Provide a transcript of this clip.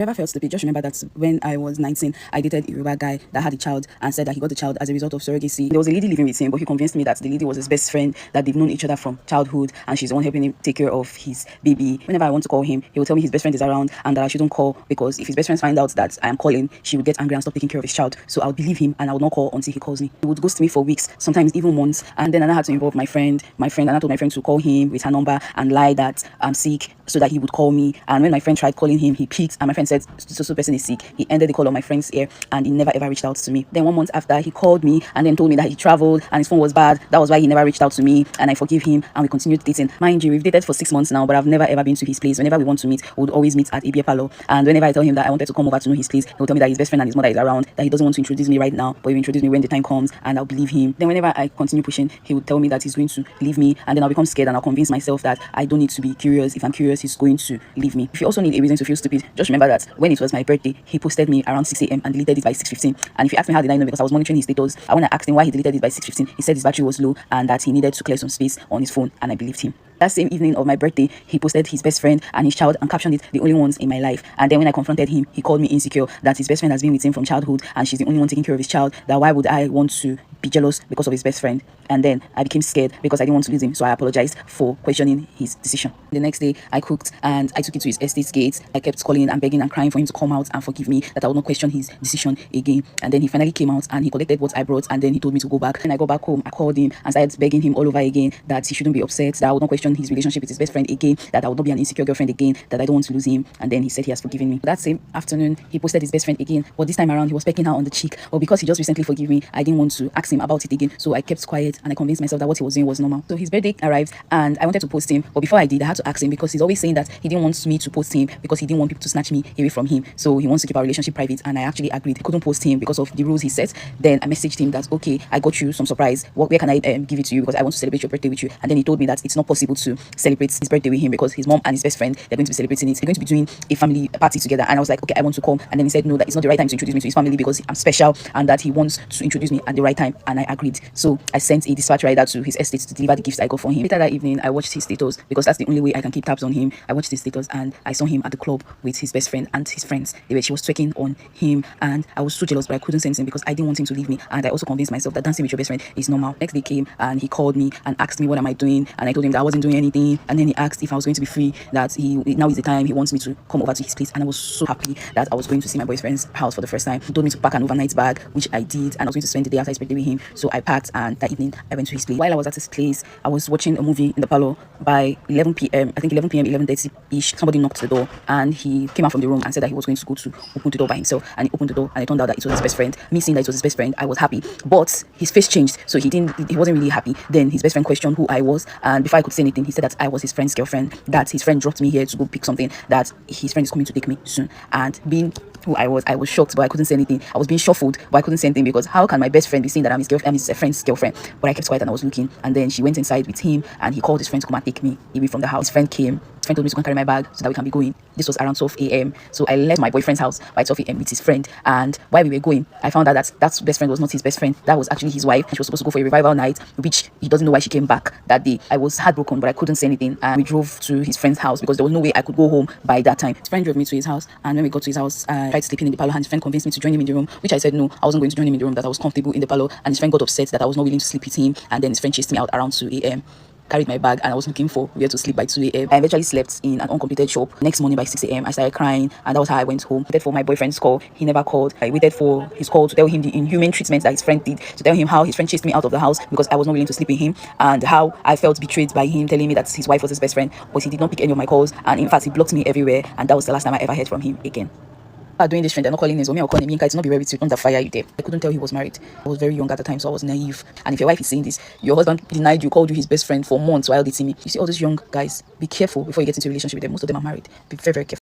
Never felt stupid. Just remember that when I was 19, I dated a Yoruba guy that had a child and said that he got the child as a result of surrogacy. There was a lady living with him, but he convinced me that the lady was his best friend, that they've known each other from childhood, and she's the one helping him take care of his baby. Whenever I want to call him, he will tell me his best friend is around and that I shouldn't call because if his best friends find out that I am calling, she would get angry and stop taking care of his child. So I would believe him and I would not call until he calls me. He would ghost me for weeks, sometimes even months, and then I had to involve my friend. And I told my friend to call him with her number and lie that I'm sick so that he would call me. And when my friend tried calling him, he picked, and my friend said, so person is sick. He ended the call on my friend's ear and he never ever reached out to me. Then 1 month after, he called me and then told me that he traveled and his phone was bad. That was why he never reached out to me, and I forgive him and we continued dating. Mind you, we've dated for 6 months now, but I've never ever been to his place. Whenever we want to meet, we would always meet at a beer parlor. And whenever I tell him that I wanted to come over to know his place, he'll tell me that his best friend and his mother is around, that he doesn't want to introduce me right now, but he'll introduce me when the time comes, and I'll believe him. Then whenever I continue pushing, he would tell me that he's going to leave me, and then I'll become scared and I'll convince myself that I don't need to be curious. If I'm curious, he's going to leave me. If you also need a reason to feel stupid, just remember that when it was my birthday, he posted me around 6 a.m. and deleted it by 6:15. And if you ask me how did I know, because I was monitoring his status, I want to ask him why he deleted it by 6:15. He said his battery was low and that he needed to clear some space on his phone, and I believed him. That same evening of my birthday, he posted his best friend and his child and captioned it, "The only ones in my life." And then when I confronted him, he called me insecure, that his best friend has been with him from childhood and she's the only one taking care of his child, that why would I want to be jealous because of his best friend. And then I became scared because I didn't want to lose him, so I apologized for questioning his decision. The next day, I cooked and I took it to his estate gate. I kept calling and begging and crying for him to come out and forgive me, that I would not question his decision again. And then he finally came out and he collected what I brought, and then he told me to go back. When I got back home, I called him and started begging him all over again that he shouldn't be upset, that I would not question his relationship with his best friend again, that I would not be an insecure girlfriend again, that I don't want to lose him. And then he said he has forgiven me. That same afternoon, he posted his best friend again, but this time around he was pecking her on the cheek. But because he just recently forgave me, I didn't want to ask him about it again, so I kept quiet and I convinced myself that what he was doing was normal. So his birthday arrived and I wanted to post him, but before I did, I had to ask him, because he's always saying that he didn't want me to post him because he didn't want people to snatch me away from him, so he wants to keep our relationship private. And I actually agreed. I couldn't post him because of the rules he set. Then I messaged him that, okay, I got you some surprise, where can I give it to you, because I want to celebrate your birthday with you. And then he told me that it's not possible to celebrate his birthday with him because his mom and his best friend, they're going to be celebrating it, they're going to be doing a family party together. And I was like, okay, I want to come. And then he said no, that it's not the right time to introduce me to his family because I'm special, and that he wants to introduce me at the right time. And I agreed. So I sent a dispatch rider to his estate to deliver the gifts I got for him. Later that evening, I watched his status because that's the only way I can keep tabs on him. I watched his status and I saw him at the club with his best friend and his friends. She was twerking on him and I was so jealous, but I couldn't send him because I didn't want him to leave me. And I also convinced myself that dancing with your best friend is normal. Next day came and he called me and asked me what am I doing, and I told him that I wasn't doing anything. And then he asked if I was going to be free, that now is the time, he wants me to come over to his place. And I was so happy that I was going to see my boyfriend's house for the first time. He told me to pack an overnight bag, which I did, and I was going to spend the day after his birthday with him. So I packed, and that evening I went to his place. While I was at his place, I was watching a movie in the parlor. By 11 p.m, I think 11 p.m, 11:30 ish, somebody knocked the door and he came out from the room and said that he was going to go to open the door by himself. And he opened the door and it turned out that it was his best friend. Me seeing that it was his best friend, I was happy, but his face changed, so he wasn't really happy. Then his best friend questioned who I was, and before I could say anything, he said that I was his friend's girlfriend, that his friend dropped me here to go pick something, that his friend is coming to take me soon. And being who I was shocked, but I couldn't say anything. I was being shuffled, but I couldn't say anything because how can my best friend be saying that I'm his friend's girlfriend? But I kept quiet and I was looking. And then she went inside with him and he called his friend to come and take me away from the house. His friend came. His friend told me to go and carry my bag so that we can be going. This was around 12 a.m. So I left my boyfriend's house by 12 a.m. with his friend. And while we were going, I found out that that best friend was not his best friend. That was actually his wife. And she was supposed to go for a revival night, which he doesn't know why she came back that day. I was heartbroken, but I couldn't say anything. And we drove to his friend's house because there was no way I could go home by that time. His friend drove me to his house. And when we got to his house, I tried sleeping in the parlor. And his friend convinced me to join him in the room, which I said no, I wasn't going to join him in the room, that I was comfortable in the parlor. And his friend got upset that I was not willing to sleep with him. And then his friend chased me out around 2 a.m. carried my bag, and I was looking for where to sleep by 2 a.m. I eventually slept in an uncompleted shop. Next morning by 6 a.m. I started crying, and that was how I went home. I waited for my boyfriend's call. He never called. I waited for his call to tell him the inhumane treatment that his friend did, to tell him how his friend chased me out of the house because I was not willing to sleep with him, and how I felt betrayed by him telling me that his wife was his best friend, but he did not pick any of my calls, and in fact he blocked me everywhere, and that was the last time I ever heard from him again. Doing this trend, they're not calling his or calling me. It's not be very with you. Under fire, you there. I couldn't tell he was married. I was very young at the time, so I was naive. And if your wife is saying this, your husband denied you, called you his best friend for months while dating me. You see all these young guys, be careful before you get into a relationship with them. Most of them are married. Be very, very careful.